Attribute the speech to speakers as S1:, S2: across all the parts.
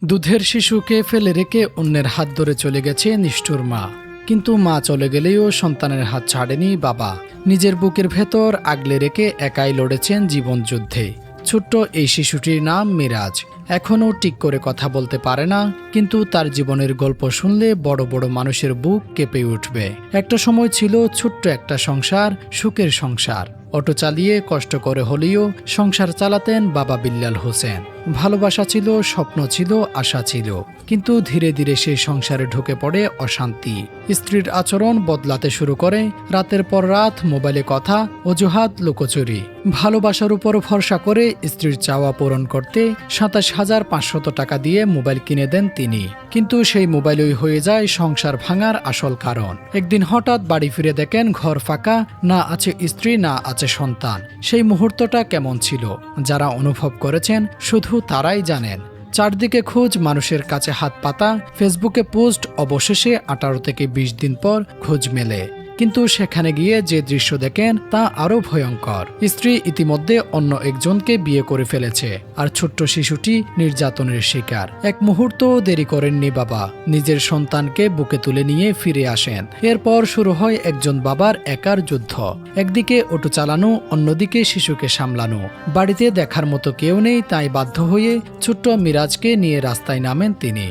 S1: দুধের শিশুকে ফেলে রেখে অন্যের হাত ধরে চলে গেছে নিষ্ঠুর মা। কিন্তু মা চলে গেলেও সন্তানের হাত ছাড়েনি বাবা। নিজের বুকের ভেতর আগলে রেখে একাই লড়েছেন জীবনযুদ্ধে। ছোট্ট এই শিশুটির নাম মিরাজ। এখনও ঠিক করে কথা বলতে পারে না, কিন্তু তার জীবনের গল্প শুনলে বড় বড় মানুষের বুক কেঁপে উঠবে। একটা সময় ছিল ছোট্ট একটা সংসার, সুখের সংসার। অটো চালিয়ে কষ্ট করে হলেও সংসার চালাতেন বাবা বিল্লাল হোসেন। ভালোবাসা ছিল, স্বপ্ন ছিল, আশা ছিল। কিন্তু ধীরে ধীরে সেই সংসারে ঢুকে পড়ে অশান্তি। স্ত্রীর আচরণ বদলাতে শুরু করে। রাতের পর রাত মোবাইলে কথা, অজুহাত, লুকোচুরি। ভালোবাসার উপর ভরসা করে স্ত্রীর চাওয়া পূরণ করতে ২৭,৫০০ টাকা দিয়ে মোবাইল কিনে দেন তিনি। কিন্তু সেই মোবাইলই হয়ে যায় সংসার ভাঙার আসল কারণ। একদিন হঠাৎ বাড়ি ফিরে দেখেন ঘর ফাঁকা, না আছে স্ত্রী, না আছে সন্তান। সেই মুহূর্তটা কেমন ছিল, যারা অনুভব করেছেন শুধু তারাই জানেন। চারদিকে খোঁজ, মানুষের কাছে হাত পাতা, ফেসবুকে পোস্ট, অবশেষে ১৮ থেকে ২০ দিন পর খোঁজ মেলে। কিন্তু সেখানে গিয়ে যে দৃশ্য দেখেন তা আরও ভয়ঙ্কর। স্ত্রী ইতিমধ্যে অন্য একজনকে বিয়ে করে ফেলেছে, আর ছোট্ট শিশুটি নির্যাতনের শিকার। এক মুহূর্ত দেরি করেননি বাবা। নিজের সন্তানকে বুকে তুলে নিয়ে ফিরে আসেন। এরপর শুরু হয় একজন বাবার একার যুদ্ধ। একদিকে অটো চালানো, অন্যদিকে শিশুকে সামলানো। বাড়িতে দেখার মতো কেউ নেই, তাই বাধ্য হয়ে ছোট্ট মিরাজকে নিয়ে রাস্তায় নামেন তিনি।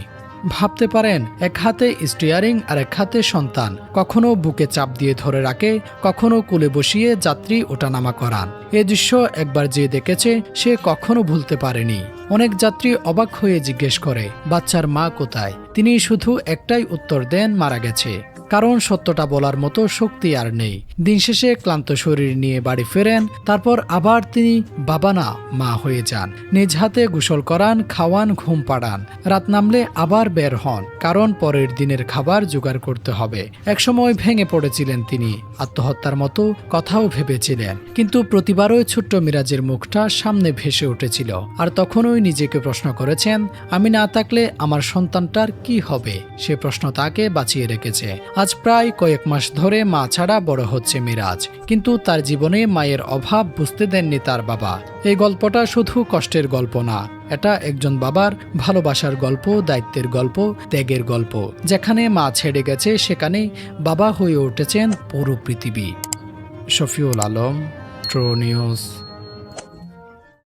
S1: ভাবতে পারেন, এক হাতে স্টিয়ারিং আর এক হাতে সন্তান। কখনো বুকে চাপ দিয়ে ধরে রাখে, কখনো কোলে বসিয়ে যাত্রী ওঠানামা করান। এ দৃশ্য একবার যে দেখেছে সে কখনো ভুলতে পারেনি। অনেক যাত্রী অবাক হয়ে জিজ্ঞেস করে, বাচ্চার মা কোথায়? তিনি শুধু একটাই উত্তর দেন, মারা গেছে। কারণ সত্যটা বলার মতো শক্তি আর নেই। দিন শেষে ক্লান্ত শরীর নিয়ে বাড়ি ফেরেন। তারপর আবার তিনি বাবা না, মা হয়ে যান। নিজ হাতে গোসল করান, খাওয়ান, ঘুম পাড়ান। রাত নামলে আবার বের হন, কারণ পরের দিনের খাবার জোগাড় করতে হবে। একসময় ভেঙে পড়েছিলেন তিনি, আত্মহত্যার মতো কথাও ভেবেছিলেন। কিন্তু প্রতিবারই ছোট্ট মিরাজের মুখটা সামনে ভেসে উঠেছিল। আর তখনই নিজেকে প্রশ্ন করেছেন, আমি না থাকলে আমার সন্তানটার কি হবে? সে প্রশ্ন তাকে বাঁচিয়ে রেখেছে। আজ প্রায় কয়েক মাস ধরে মা ছাড়া বড় হচ্ছে মিরাজ, কিন্তু তার জীবনে মায়ের অভাব বুঝতে দেননি তার বাবা। এই গল্পটা শুধু কষ্টের গল্প না, এটা একজন বাবার ভালোবাসার গল্প, দায়িত্বের গল্প, ত্যাগের গল্প। যেখানে মা ছেড়ে গেছে সেখানে বাবা হয়ে উঠেছেন পুরো পৃথিবী। Shafiul Alam, true news.